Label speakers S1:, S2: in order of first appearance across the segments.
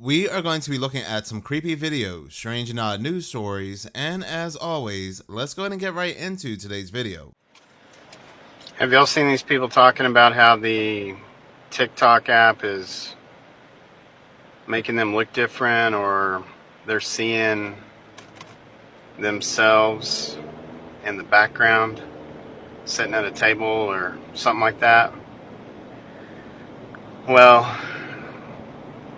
S1: We are going to be looking at some creepy videos, strange and odd news stories, and as always, let's go ahead and get right into today's video.
S2: Have y'all seen these people talking about how the TikTok app is making them look different, or they're seeing themselves in the background sitting at a table or something like that? Well,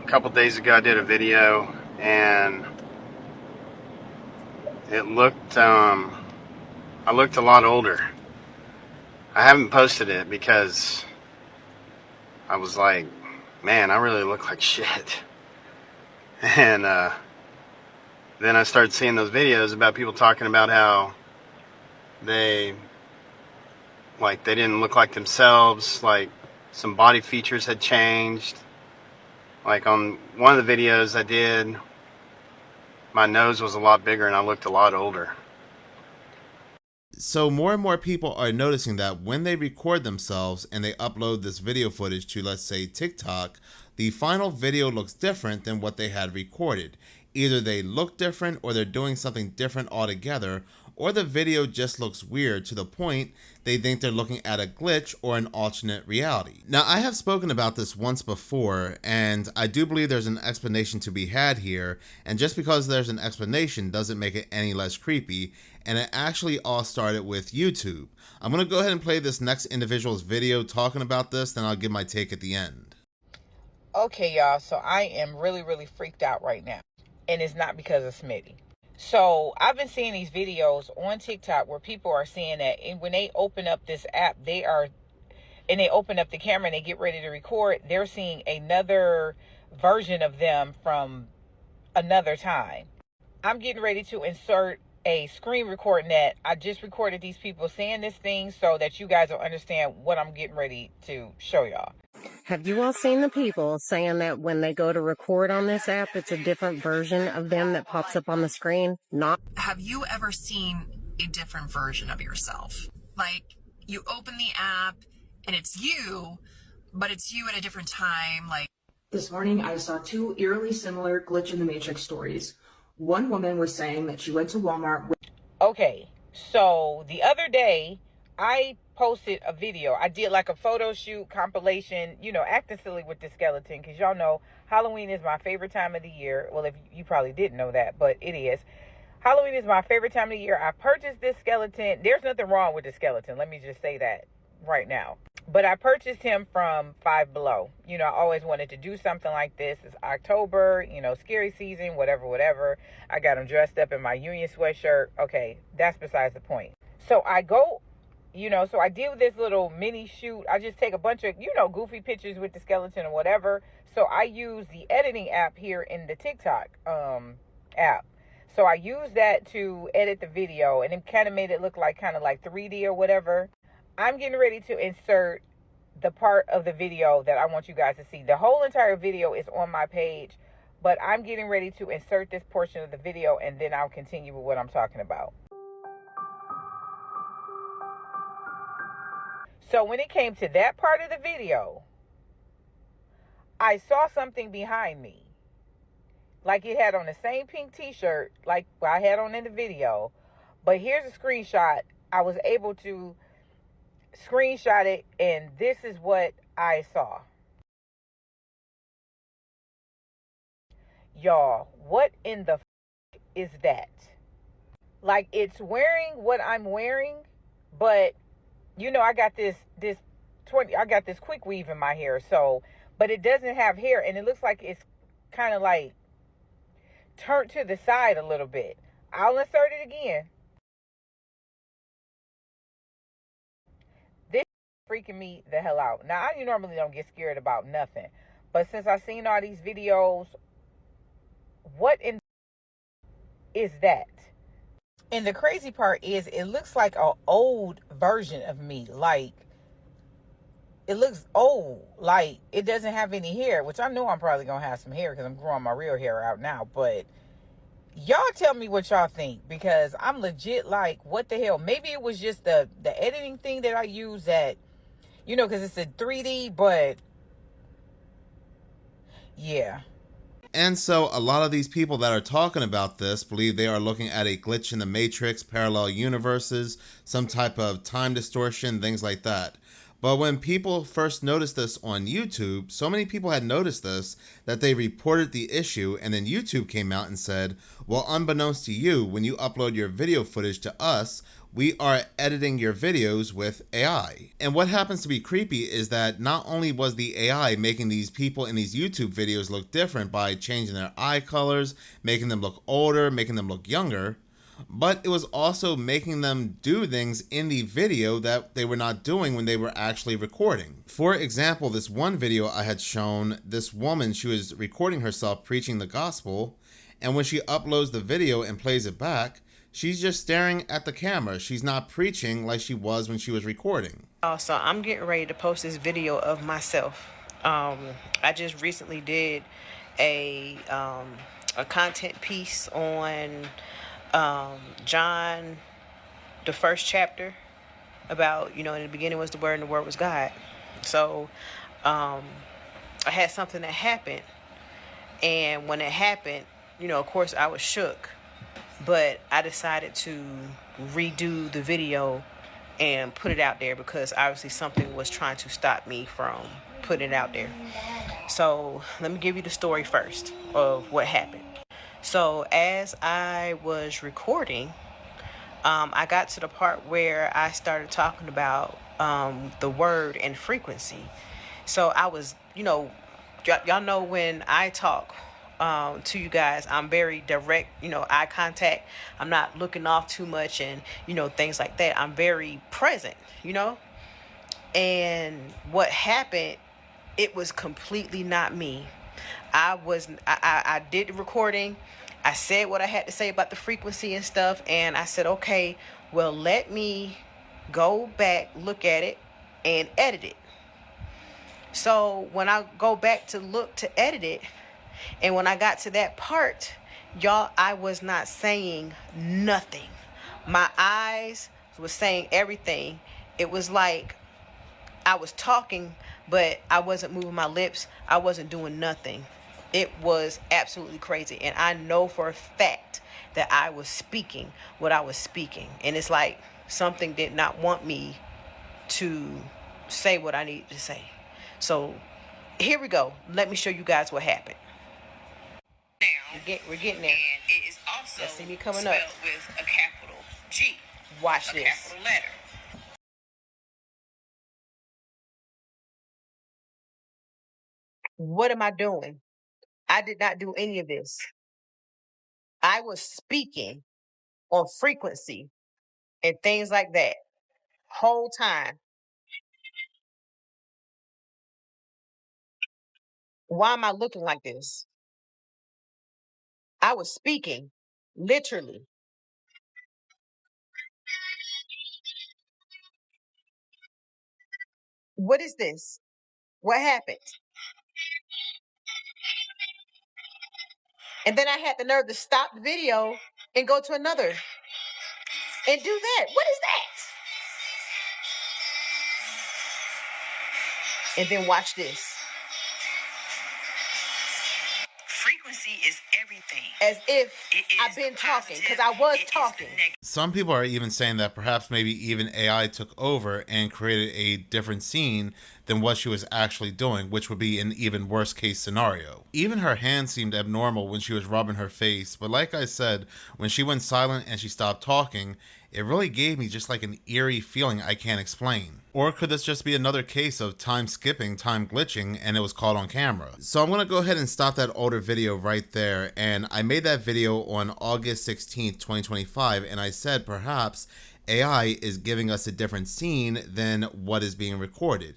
S2: a couple days ago I did a video and it looked I looked a lot older. I haven't posted it because I was like, man, I really look like shit. And then I started seeing those videos about people talking about how they didn't look like themselves, like some body features had changed. Like on one of the videos I did, my nose was a lot bigger and I looked a lot older.
S1: So more and more people are noticing that when they record themselves and they upload this video footage to, let's say, TikTok, the final video looks different than what they had recorded. Either they look different or they're doing something different altogether, or the video just looks weird to the point they think they're looking at a glitch or an alternate reality. Now, I have spoken about this once before, and I do believe there's an explanation to be had here, and just because there's an explanation doesn't make it any less creepy, and it actually all started with YouTube. I'm going to go ahead and play this next individual's video talking about this, then I'll give my take at the end.
S3: Okay, y'all, so I am really freaked out right now, and it's not because of Smitty. So I've been seeing these videos on TikTok where people are saying that when they open up this app, they open up the camera and they get ready to record, they're seeing another version of them from another time. I'm getting ready to insert a screen recording that I just recorded these people saying this thing so that you guys will understand what I'm getting ready to show y'all.
S4: Have you all seen the people saying that when they go to record on this app, it's a different version of them that pops up on the screen?
S5: Have you ever seen a different version of yourself? Like, you open the app and it's you, but it's you at a different time. Like,
S6: this morning, I saw two eerily similar Glitch in the Matrix stories. One woman was saying that she went to Walmart.
S3: Okay, so the other day, I posted a video. I did like a photo shoot compilation, acting silly with the skeleton, because y'all know Halloween is my favorite time of the year. Well, if you probably didn't know that, but it is. Halloween is my favorite time of the year. I purchased this skeleton. There's nothing wrong with the skeleton. Let me just say that right now. But I purchased him from Five Below. I always wanted to do something like this. It's October, scary season, whatever. I got him dressed up in my Union sweatshirt. Okay, that's besides the point. So I go, so I did this little mini shoot. I just take a bunch of, goofy pictures with the skeleton or whatever. So I use the editing app here in the TikTok app. So I used that to edit the video, and it kind of made it look like 3D or whatever. I'm getting ready to insert the part of the video that I want you guys to see. The whole entire video is on my page, but I'm getting ready to insert this portion of the video, and then I'll continue with what I'm talking about. So when it came to that part of the video, I saw something behind me. Like it had on the same pink t-shirt like I had on in the video. But here's a screenshot. I was able to screenshot it, and this is what I saw. Y'all, what in the is that? Like, it's wearing what I'm wearing, but I got this quick weave in my hair, so, but it doesn't have hair, and it looks like it's kind of like turned to the side a little bit. I'll insert it again. This is freaking me the hell out. Now, I normally don't get scared about nothing, but since I've seen all these videos, what in is that? And the crazy part is it looks like an old version of me. Like, it looks old. Like, it doesn't have any hair, which I know I'm probably going to have some hair because I'm growing my real hair out now. But y'all tell me what y'all think, because I'm legit like, what the hell? Maybe it was just the editing thing that I use that, because it's a 3D, but yeah.
S1: And so a lot of these people that are talking about this believe they are looking at a glitch in the matrix, parallel universes, some type of time distortion, things like that. But when people first noticed this on YouTube, so many people had noticed this that they reported the issue, and then YouTube came out and said, well, unbeknownst to you, when you upload your video footage to us, we are editing your videos with AI. And what happens to be creepy is that not only was the AI making these people in these YouTube videos look different by changing their eye colors, making them look older, making them look younger, but it was also making them do things in the video that they were not doing when they were actually recording. For example, this one video I had shown, this woman, she was recording herself preaching the gospel, and when she uploads the video and plays it back, she's just staring at the camera. She's not preaching like she was when she was recording.
S7: So I'm getting ready to post this video of myself. I just recently did a content piece on John, the first chapter, about, in the beginning was the Word and the Word was God. So I had something that happened, and when it happened, of course I was shook, but I decided to redo the video and put it out there because obviously something was trying to stop me from putting it out there. So let me give you the story first of what happened. So as I was recording, I got to the part where I started talking about the word and frequency. So I was, y'all know when I talk to you guys, I'm very direct, eye contact. I'm not looking off too much and, things like that. I'm very present, And what happened, it was completely not me. I did the recording. I said what I had to say about the frequency and stuff. And I said, okay, well, let me go back, look at it, and edit it. So when I go back to edit it, and when I got to that part, y'all, I was not saying nothing. My eyes was saying everything. It was like I was talking, but I wasn't moving my lips. I wasn't doing nothing. It was absolutely crazy. And I know for a fact that I was speaking what I was speaking. And it's like something did not want me to say what I needed to say. So here we go. Let me show you guys what happened. Now, we're getting there.
S8: And it is also
S7: Let's see me coming
S8: spelled
S7: up
S8: with a capital G.
S7: Watch
S8: a
S7: this.
S8: capital letter.
S7: What am I doing? I did not do any of this. I was speaking on frequency and things like that whole time. Why am I looking like this? I was speaking, literally. What is this? What happened? And then I had the nerve to stop the video and go to another and do that. What is that? And then watch this.
S8: Frequency is everything.
S7: As if
S8: It is
S7: I've been
S8: the
S7: talking, because
S8: positive,
S7: I was
S8: it is the
S7: talking.
S8: negative.
S1: Some people are even saying that perhaps maybe even AI took over and created a different scene than what she was actually doing, which would be an even worse case scenario. Even her hand seemed abnormal when she was rubbing her face, but like I said, when she went silent and she stopped talking, it really gave me just like an eerie feeling I can't explain. Or could this just be another case of time skipping, time glitching, and it was caught on camera? So I'm going to go ahead and stop that older video right there. And I made that video on August 16th, 2025, and I said perhaps AI is giving us a different scene than what is being recorded.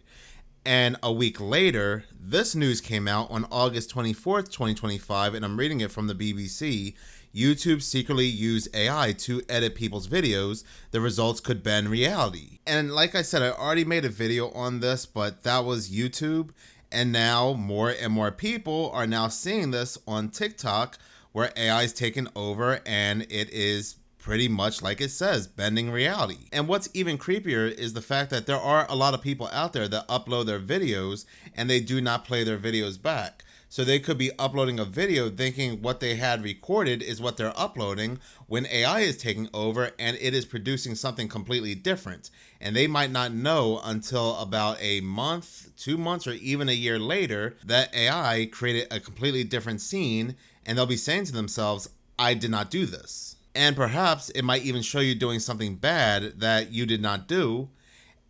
S1: And a week later, this news came out on August 24th, 2025, and I'm reading it from the BBC. YouTube secretly used AI to edit people's videos. The results could bend reality. And like I said, I already made a video on this, but that was YouTube. And now more and more people are now seeing this on TikTok, where AI is taking over and it is pretty much like it says, bending reality. And what's even creepier is the fact that there are a lot of people out there that upload their videos and they do not play their videos back. So they could be uploading a video thinking what they had recorded is what they're uploading when AI is taking over and it is producing something completely different. And they might not know until about a month, 2 months, or even a year later that AI created a completely different scene, and they'll be saying to themselves, I did not do this. And perhaps it might even show you doing something bad that you did not do.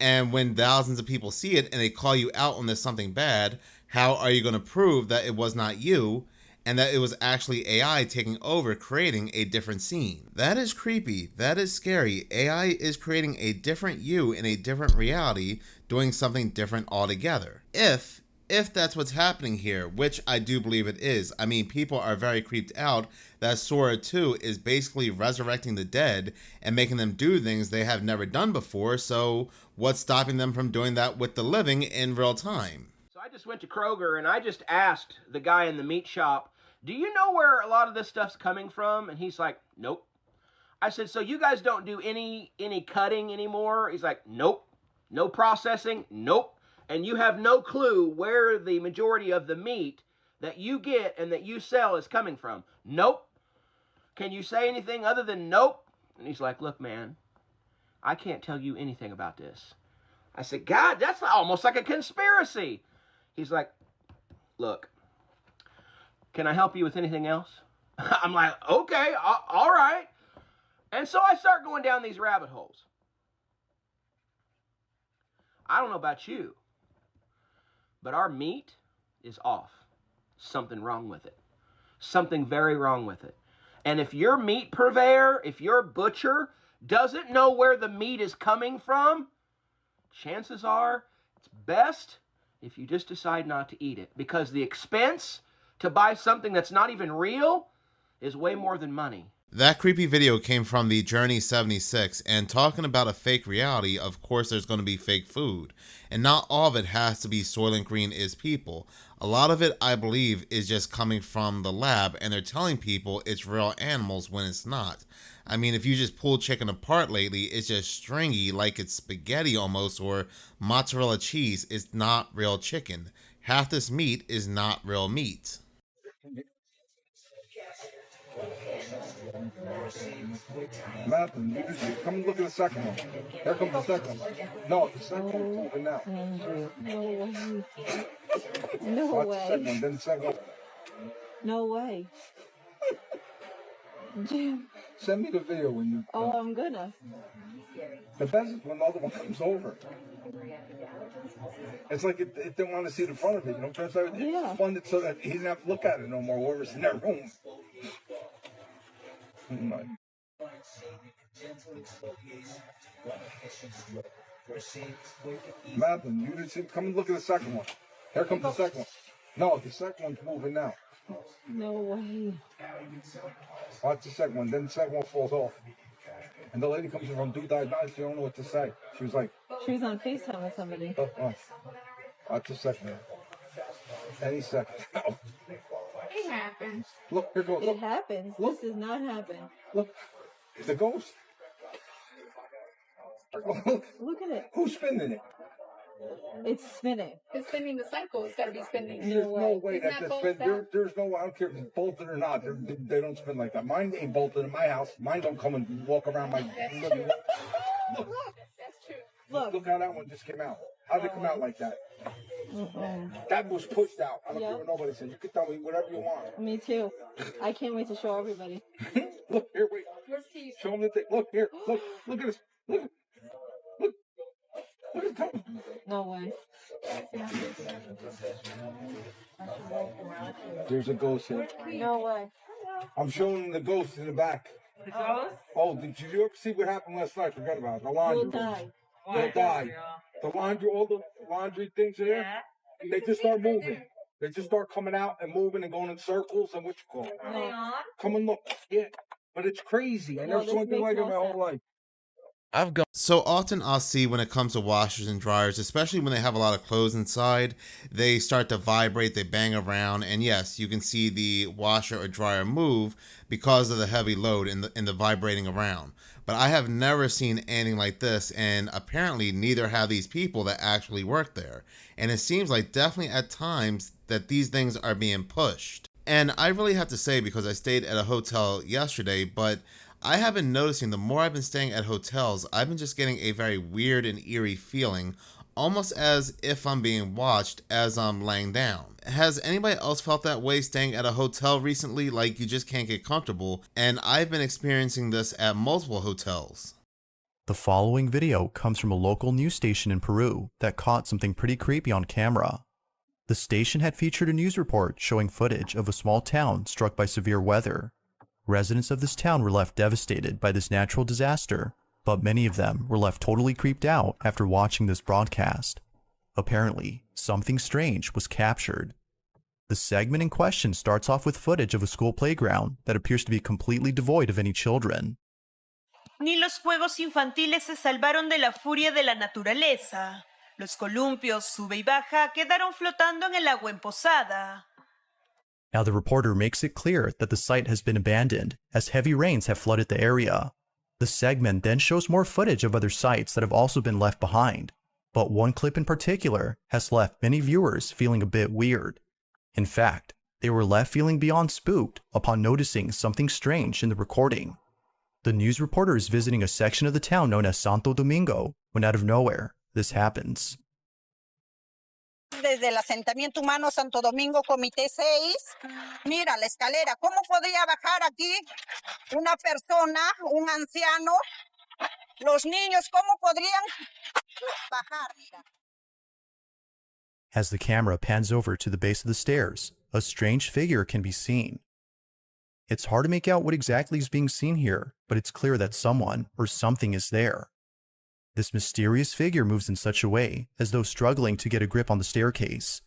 S1: And when thousands of people see it and they call you out on this something bad, how are you going to prove that it was not you and that it was actually AI taking over, creating a different scene? That is creepy. That is scary. AI is creating a different you in a different reality, doing something different altogether. If that's what's happening here, which I do believe it is. I mean, people are very creeped out that Sora 2 is basically resurrecting the dead and making them do things they have never done before, so what's stopping them from doing that with the living in real time?
S9: So I just went to Kroger and I just asked the guy in the meat shop, do you know where a lot of this stuff's coming from? And he's like, nope. I said, so you guys don't do any cutting anymore? He's like, nope. No processing? Nope. And you have no clue where the majority of the meat that you get and that you sell is coming from? Nope. Can you say anything other than nope? And he's like, look, man, I can't tell you anything about this. I said, God, that's almost like a conspiracy. He's like, look, can I help you with anything else? I'm like, okay, all right. And so I start going down these rabbit holes. I don't know about you, but our meat is off. Something wrong with it. Something very wrong with it. And if your meat purveyor, if your butcher doesn't know where the meat is coming from, chances are it's best if you just decide not to eat it. Because the expense to buy something that's not even real is way more than money.
S1: That creepy video came from the Journey 76, and talking about a fake reality, of course there's going to be fake food. And not all of it has to be Soylent Green is people. A lot of it, I believe, is just coming from the lab, and they're telling people it's real animals when it's not. I mean, if you just pull chicken apart lately, it's just stringy, like it's spaghetti almost, or mozzarella cheese. It's not real chicken. Half this meat is not real meat.
S10: Nothing. You just come look at the second one. Here comes the second one. No, the second one's moving now.
S11: No
S10: Watch
S11: way.
S10: the second one, then the second one.
S11: No way. Jim.
S10: Send me the video when you.
S11: Oh, I'm gonna.
S10: The best is when the other one comes over. It's like it didn't want to see the front of it, you know. It's fun that so that he didn't have to look at it no more. Whoever's in that room. Nothing. You just come and look at the second one. Here comes the second one. No, the second one's moving now.
S11: No way.
S10: Watch the second one, then the second one falls off. And the lady comes in from Do Diagnostics, she don't know what to say. She was like...
S11: She was on FaceTime with somebody.
S10: Watch the second one. Any second.
S11: It happens.
S10: Look, here goes.
S11: It happens.
S10: Look.
S11: This does not happen.
S10: Look. The ghost.
S11: Look at it.
S10: Who's spinning it?
S11: It's spinning.
S12: It's spinning the cycle. It's got to be spinning.
S10: There's no way
S12: Isn't
S10: that
S12: that
S10: they spin.
S12: bolted out?
S10: There's no, I don't care if it's bolted or not. They don't spin like that. Mine ain't bolted in my house. Mine don't come and walk around my living room. Look.
S12: That's true.
S10: Look how that one just came out. How'd it come out like that? That was pushed out. I don't care what nobody says. You can tell me whatever you want.
S11: Me too. I can't wait to show everybody.
S10: Look, here, wait. Show them the thing. Look, here. Look at this. Look at the tongue.
S11: No way.
S10: There's a ghost here.
S11: No way.
S10: I'm showing the ghost in the back.
S12: The ghost?
S10: Oh, did you ever see what happened last night? Forget about it. The laundry.
S11: We'll die.
S10: They'll die. The laundry, all the laundry things here, they just start moving. They just start coming out and moving and going in circles and what you call it.
S12: Are they on?
S10: Come and look. Yeah. But it's crazy. I never saw anything like it in my whole life.
S1: So often I'll see when it comes to washers and dryers, especially when they have a lot of clothes inside, they start to vibrate, they bang around, and yes, you can see the washer or dryer move because of the heavy load in the vibrating around. But I have never seen anything like this, and apparently neither have these people that actually work there. And it seems like definitely at times that these things are being pushed. And I really have to say, because I stayed at a hotel yesterday, but I have been noticing the more I've been staying at hotels, I've been just getting a very weird and eerie feeling, almost as if I'm being watched as I'm laying down. Has anybody else felt that way staying at a hotel recently, like you just can't get comfortable? And I've been experiencing this at multiple hotels.
S13: The following video comes from a local news station in Peru that caught something pretty creepy on camera. The station had featured a news report showing footage of a small town struck by severe weather. Residents of this town were left devastated by this natural disaster, but many of them were left totally creeped out after watching this broadcast. Apparently, something strange was captured. The segment in question starts off with footage of a school playground that appears to be completely devoid of any children.
S14: Ni los juegos infantiles se salvaron de la furia de la naturaleza. Los columpios, sube y baja, quedaron flotando en el agua emposada.
S13: Now the reporter makes it clear that the site has been abandoned as heavy rains have flooded the area. The segment then shows more footage of other sites that have also been left behind, but one clip in particular has left many viewers feeling a bit weird. In fact, they were left feeling beyond spooked upon noticing something strange in the recording. The news reporter is visiting a section of the town known as Santo Domingo when out of nowhere, this happens.
S15: Desde el asentamiento humano Santo Domingo, Comité 6. Mira la escalera. ¿Cómo podría bajar aquí una persona, un anciano? Los niños, ¿cómo podrían bajar? Mira.
S13: As the camera pans over to the base of the stairs, a strange figure can be seen. It's hard to make out what exactly is being seen here, but it's clear that someone or something is there. This mysterious figure moves in such a way as though struggling to get a grip on the staircase.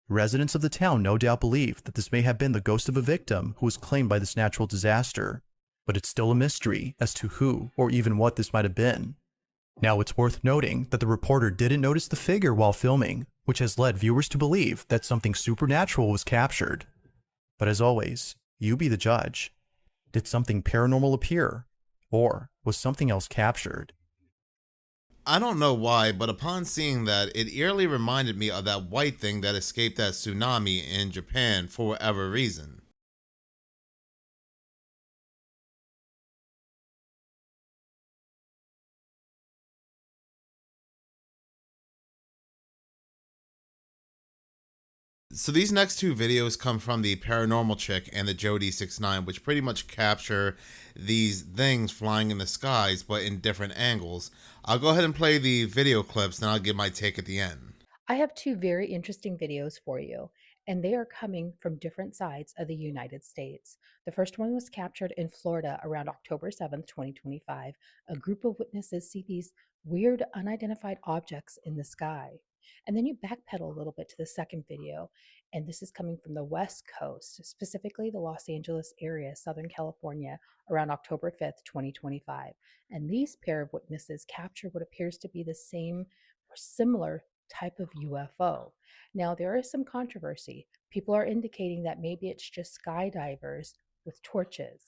S13: Residents of the town no doubt believe that this may have been the ghost of a victim who was claimed by this natural disaster, but it's still a mystery as to who or even what this might have been. Now it's worth noting that the reporter didn't notice the figure while filming, which has led viewers to believe that something supernatural was captured. But as always, you be the judge. Did something paranormal appear? Or was something else captured?
S1: I don't know why, but upon seeing that, it eerily reminded me of that white thing that escaped that tsunami in Japan for whatever reason. So these next two videos come from the Paranormal Chick and the Jody69, which pretty much capture these things flying in the skies, but in different angles. I'll go ahead and play the video clips, and I'll give my take at the end.
S16: I have two very interesting videos for you, and they are coming from different sides of the United States. The first one was captured in Florida around October 7th, 2025. A group of witnesses see these weird unidentified objects in the sky. And then you backpedal a little bit to the second video, and this is coming from the West Coast, specifically the Los Angeles area, Southern California, around October 5th, 2025. And these pair of witnesses capture what appears to be the same or similar type of UFO. Now, there is some controversy. People are indicating that maybe it's just skydivers with torches.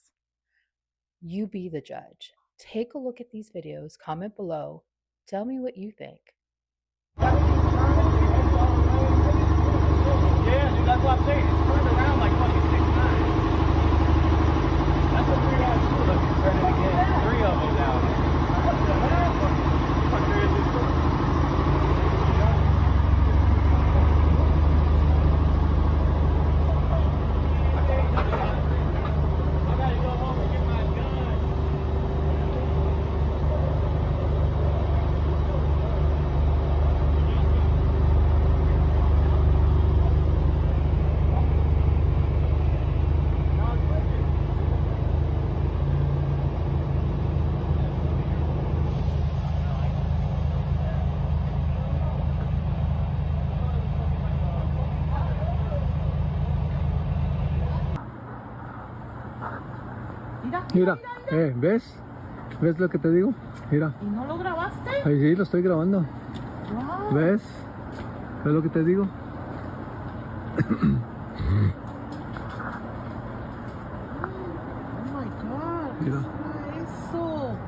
S16: You be the judge. Take a look at these videos, comment below, tell me what you think.
S17: Yeah, dude, that's what I'm saying. It's turned around like fucking 6 times. That's what 3 guys do. Look, it's turning again. 3 of them now. What the hell? Fuck, there is this story. I gotta go home and get my gun.
S10: Mira, ¿ves?
S18: ¿Ves lo que te digo? Mira.
S11: ¿Y no lo grabaste?
S18: Ahí sí, lo estoy grabando.
S11: Wow.
S18: ¿Ves? ¿Ves lo que te digo?
S11: Oh my God.
S18: Mira.
S11: Eso.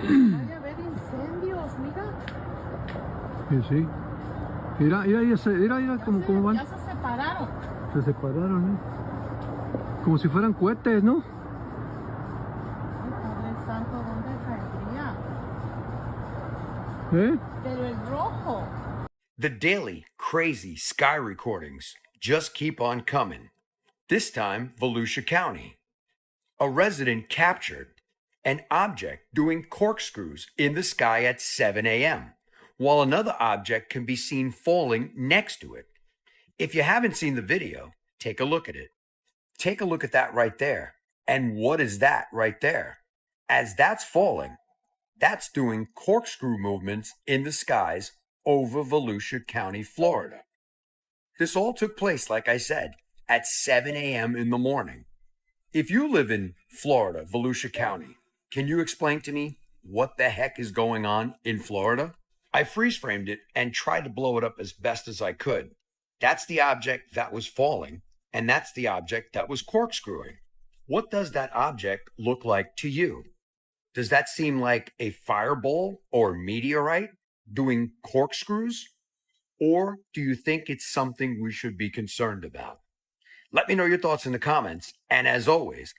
S11: Vaya a haber incendios, mira.
S18: Sí, sí. Mira, mira, cómo van.
S11: Ya se separaron.
S18: Se separaron, ¿eh? Como si fueran cohetes, ¿no?
S11: Padre Santo, ¿dónde caería?
S18: ¿Eh?
S11: Pero el rojo.
S19: The daily, crazy sky recordings just keep on coming. This time, Volusia County. A resident captured an object doing corkscrews in the sky at 7 a.m., while another object can be seen falling next to it. If you haven't seen the video, take a look at it. Take a look at that right there. And what is that right there? As that's falling, that's doing corkscrew movements in the skies over Volusia County, Florida. This all took place, like I said, at 7 a.m. in the morning. If you live in Florida, Volusia County, can you explain to me what the heck is going on in Florida? I freeze framed it and tried to blow it up as best as I could. That's the object that was falling, and that's the object that was corkscrewing. What does that object look like to you? Does that seem like a fireball or meteorite doing corkscrews? Or do you think it's something we should be concerned about? Let me know your thoughts in the comments. And as always,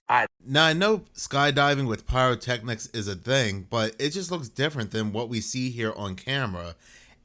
S1: Now, I know skydiving with pyrotechnics is a thing, but it just looks different than what we see here on camera.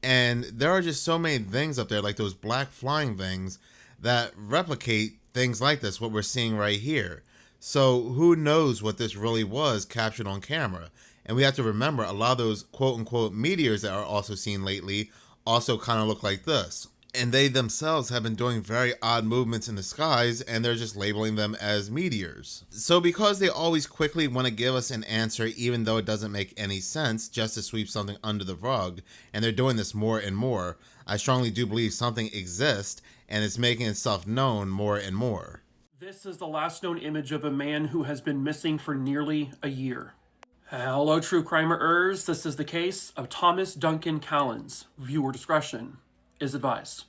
S1: And there are just so many things up there, like those black flying things, that replicate things like this, what we're seeing right here. So who knows what this really was captured on camera? And we have to remember, a lot of those quote-unquote meteors that are also seen lately also kind of look like this. And they themselves have been doing very odd movements in the skies, and they're just labeling them as meteors. So because they always quickly want to give us an answer, even though it doesn't make any sense, just to sweep something under the rug, and they're doing this more and more, I strongly do believe something exists, and it's making itself known more and more.
S20: This is the last known image of a man who has been missing for nearly a year. Hello, true crimerers. This is the case of Thomas Duncan Callens. Viewer discretion is advised.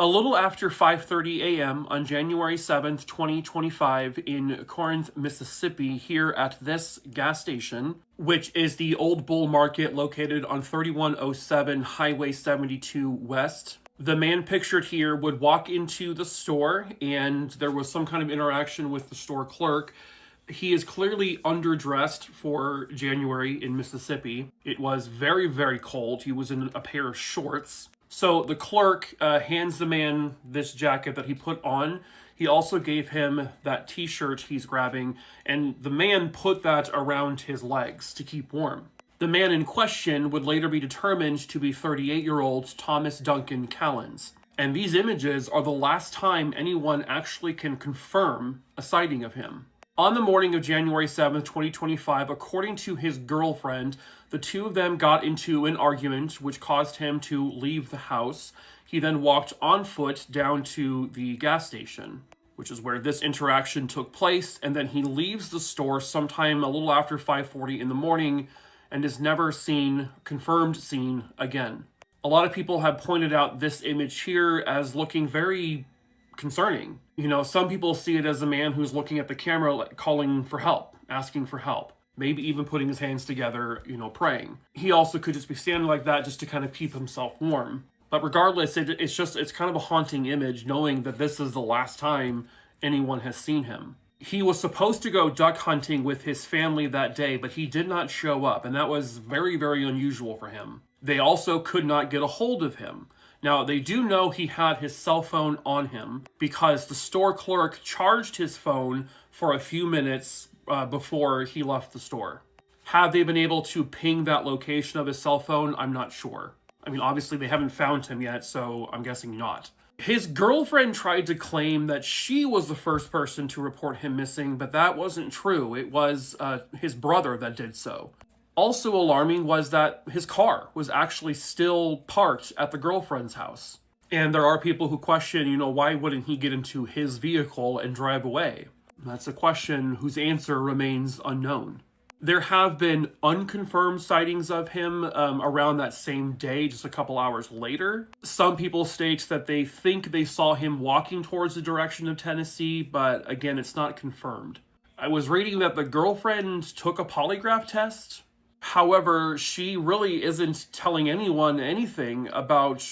S20: A little after 5:30 a.m. on January 7th, 2025 in Corinth, Mississippi, here at this gas station, which is the Old Bull Market located on 3107 Highway 72 West. The man pictured here would walk into the store and there was some kind of interaction with the store clerk. He is clearly underdressed for January in Mississippi. It was very, very cold. He was in a pair of shorts. So the clerk hands the man this jacket that he put on. He also gave him that t-shirt he's grabbing, and the man put that around his legs to keep warm. The man in question would later be determined to be 38-year-old Thomas Duncan Callens. And these images are the last time anyone actually can confirm a sighting of him. On the morning of January 7th, 2025, according to his girlfriend, the two of them got into an argument which caused him to leave the house. He then walked on foot down to the gas station, which is where this interaction took place, and then he leaves the store sometime a little after 5:40 in the morning and is never confirmed seen again. A lot of people have pointed out this image here as looking very concerning. You know, some people see it as a man who's looking at the camera, calling for help, asking for help, maybe even putting his hands together, you know, praying. He also could just be standing like that just to kind of keep himself warm. But regardless, it's kind of a haunting image knowing that this is the last time anyone has seen him. He was supposed to go duck hunting with his family that day, but he did not show up, and that was very, very unusual for him. They also could not get a hold of him. Now, they do know he had his cell phone on him because the store clerk charged his phone for a few minutes before he left the store. Have they been able to ping that location of his cell phone? I'm not sure. I mean, obviously they haven't found him yet, so I'm guessing not. His girlfriend tried to claim that she was the first person to report him missing, but that wasn't true. It was his brother that did so. Also alarming was that his car was actually still parked at the girlfriend's house. And there are people who question, you know, why wouldn't he get into his vehicle and drive away? That's a question whose answer remains unknown. There have been unconfirmed sightings of him around that same day, just a couple hours later. Some people state that they think they saw him walking towards the direction of Tennessee, but again, it's not confirmed. I was reading that the girlfriend took a polygraph test. However, she really isn't telling anyone anything about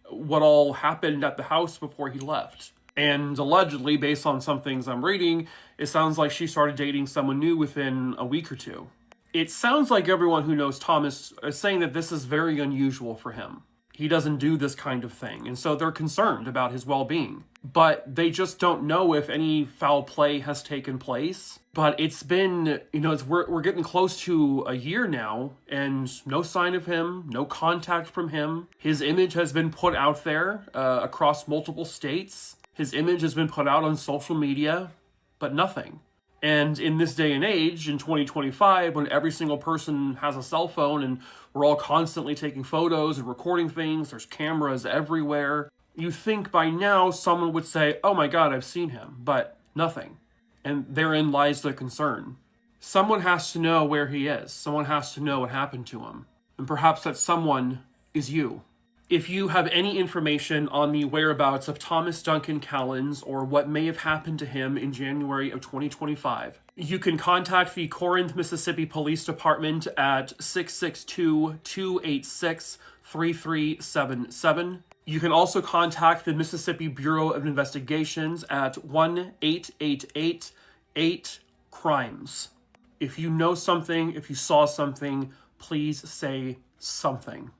S20: what all happened at the house before he left. And allegedly, based on some things I'm reading, it sounds like she started dating someone new within a week or two. It sounds like everyone who knows Thomas is saying that this is very unusual for him. He doesn't do this kind of thing, and so they're concerned about his well-being. But they just don't know if any foul play has taken place. But it's been, we're getting close to a year now, and no sign of him, no contact from him. His image has been put out there across multiple states. His image has been put out on social media, but nothing. And in this day and age, in 2025, when every single person has a cell phone and we're all constantly taking photos and recording things, there's cameras everywhere, you think by now someone would say, oh my God, I've seen him, but nothing. And therein lies the concern. Someone has to know where he is. Someone has to know what happened to him. And perhaps that someone is you. If you have any information on the whereabouts of Thomas Duncan Callens or what may have happened to him in January of 2025, you can contact the Corinth, Mississippi Police Department at 662-286-3377. You can also contact the Mississippi Bureau of Investigations at 1-888-8-CRIMES. If you know something, if you saw something, please say something.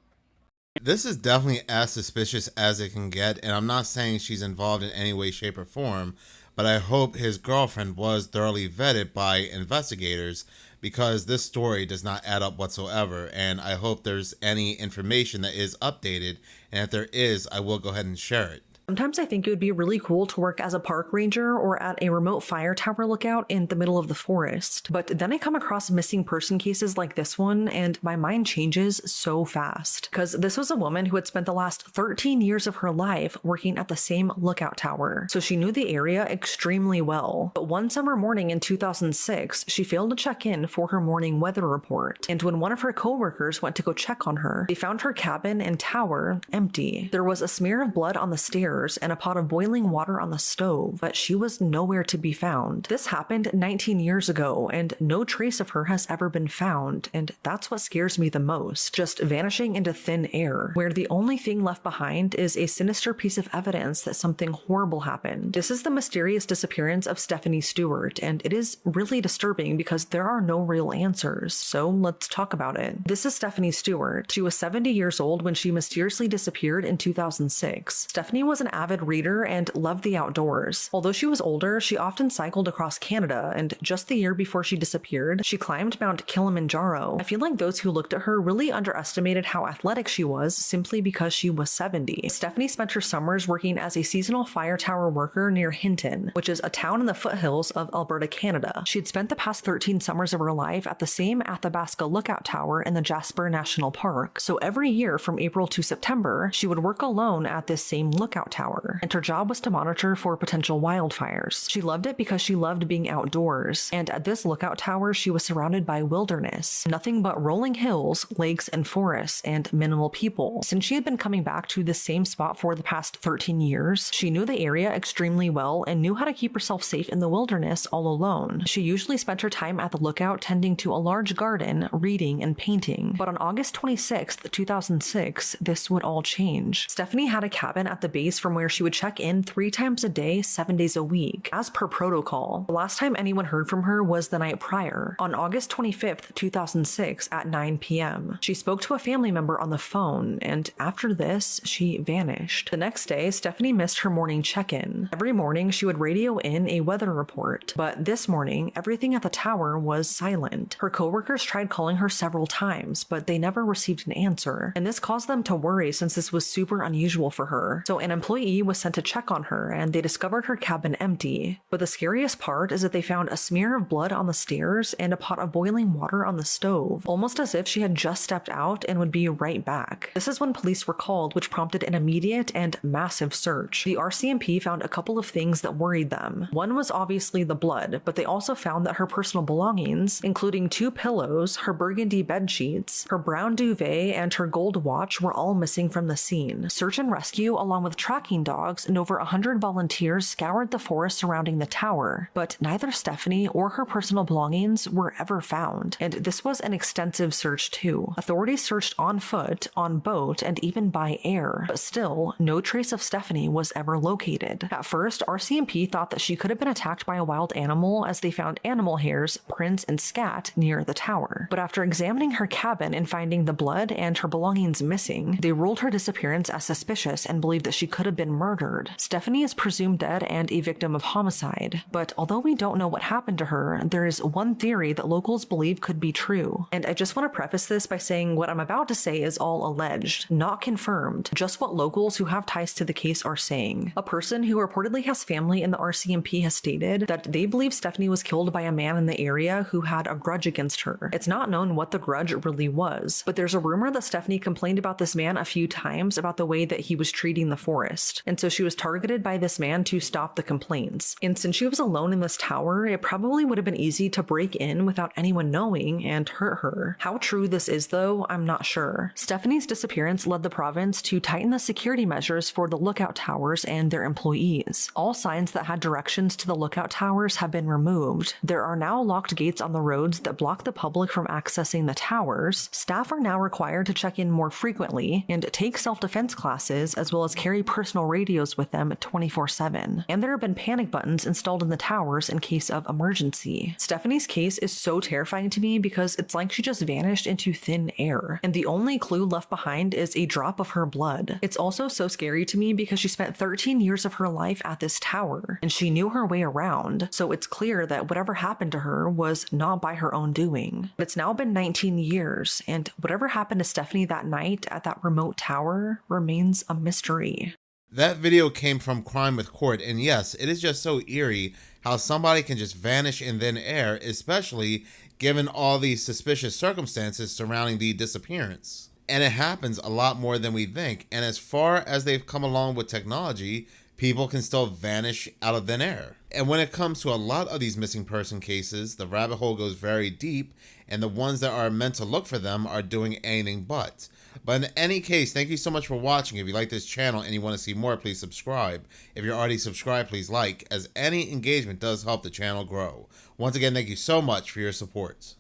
S1: This is definitely as suspicious as it can get, and I'm not saying she's involved in any way, shape, or form, but I hope his girlfriend was thoroughly vetted by investigators, because this story does not add up whatsoever, and I hope there's any information that is updated, and if there is, I will go ahead and share it.
S21: Sometimes I think it would be really cool to work as a park ranger or at a remote fire tower lookout in the middle of the forest. But then I come across missing person cases like this one, and my mind changes so fast. Because this was a woman who had spent the last 13 years of her life working at the same lookout tower. So she knew the area extremely well. But one summer morning in 2006, she failed to check in for her morning weather report. And when one of her coworkers went to go check on her, they found her cabin and tower empty. There was a smear of blood on the stairs and a pot of boiling water on the stove, but she was nowhere to be found. This happened 19 years ago, and no trace of her has ever been found, and that's what scares me the most, just vanishing into thin air, where the only thing left behind is a sinister piece of evidence that something horrible happened. This is the mysterious disappearance of Stephanie Stewart, and it is really disturbing because there are no real answers, so let's talk about it. This is Stephanie Stewart. She was 70 years old when she mysteriously disappeared in 2006. Stephanie was an avid reader and loved the outdoors. Although she was older, she often cycled across Canada, and just the year before she disappeared, she climbed Mount Kilimanjaro. I feel like those who looked at her really underestimated how athletic she was simply because she was 70. Stephanie spent her summers working as a seasonal fire tower worker near Hinton, which is a town in the foothills of Alberta, Canada. She had spent the past 13 summers of her life at the same Athabasca Lookout Tower in the Jasper National Park. So every year from April to September, she would work alone at this same lookout tower, and her job was to monitor for potential wildfires. She loved it because she loved being outdoors, and at this lookout tower she was surrounded by wilderness, nothing but rolling hills, lakes, and forests, and minimal people. Since she had been coming back to the same spot for the past 13 years, she knew the area extremely well and knew how to keep herself safe in the wilderness all alone. She usually spent her time at the lookout tending to a large garden, reading, and painting. But on August 26th, 2006, this would all change. Stephanie had a cabin at the base from where she would check in 3 times a day, 7 days a week, as per protocol. The last time anyone heard from her was the night prior, on August 25th, 2006 at 9 p.m. She spoke to a family member on the phone, and after this, she vanished. The next day, Stephanie missed her morning check-in. Every morning, she would radio in a weather report, but this morning, everything at the tower was silent. Her coworkers tried calling her several times, but they never received an answer, and this caused them to worry since this was super unusual for her. So an employee employee was sent to check on her and they discovered her cabin empty. But the scariest part is that they found a smear of blood on the stairs and a pot of boiling water on the stove, almost as if she had just stepped out and would be right back. This is when police were called, which prompted an immediate and massive search. The RCMP found a couple of things that worried them. One was obviously the blood, but they also found that her personal belongings, including 2 pillows, her burgundy bed sheets, her brown duvet, and her gold watch were all missing from the scene. Search and rescue, along with tracking dogs and over 100 volunteers, scoured the forest surrounding the tower, but neither Stephanie or her personal belongings were ever found. And this was an extensive search too. Authorities searched on foot, on boat, and even by air, but still, no trace of Stephanie was ever located. At first, RCMP thought that she could have been attacked by a wild animal as they found animal hairs, prints, and scat near the tower. But after examining her cabin and finding the blood and her belongings missing, they ruled her disappearance as suspicious and believed that she could have been murdered. Stephanie is presumed dead and a victim of homicide, but although we don't know what happened to her, there is one theory that locals believe could be true. And I just want to preface this by saying what I'm about to say is all alleged, not confirmed, just what locals who have ties to the case are saying. A person who reportedly has family in the RCMP has stated that they believe Stephanie was killed by a man in the area who had a grudge against her. It's not known what the grudge really was, but there's a rumor that Stephanie complained about this man a few times about the way that he was treating the forest, and so she was targeted by this man to stop the complaints. And since she was alone in this tower, it probably would have been easy to break in without anyone knowing and hurt her. How true this is though, I'm not sure. Stephanie's disappearance led the province to tighten the security measures for the lookout towers and their employees. All signs that had directions to the lookout towers have been removed. There are now locked gates on the roads that block the public from accessing the towers. Staff are now required to check in more frequently and take self-defense classes, as well as carry personal radios with them 24/7. And there have been panic buttons installed in the towers in case of emergency. Stephanie's case is so terrifying to me because it's like she just vanished into thin air, and the only clue left behind is a drop of her blood. It's also so scary to me because she spent 13 years of her life at this tower, and she knew her way around, so it's clear that whatever happened to her was not by her own doing. But it's now been 19 years, and whatever happened to Stephanie that night at that remote tower remains a mystery.
S1: That video came from Crime with Court, and yes, it is just so eerie how somebody can just vanish in thin air, especially given all these suspicious circumstances surrounding the disappearance. And it happens a lot more than we think, and as far as they've come along with technology, people can still vanish out of thin air. And when it comes to a lot of these missing person cases, the rabbit hole goes very deep, and the ones that are meant to look for them are doing anything but. But in any case, thank you so much for watching. If you like this channel and you want to see more, please subscribe. If you're already subscribed, please like, as any engagement does help the channel grow. Once again, thank you so much for your support.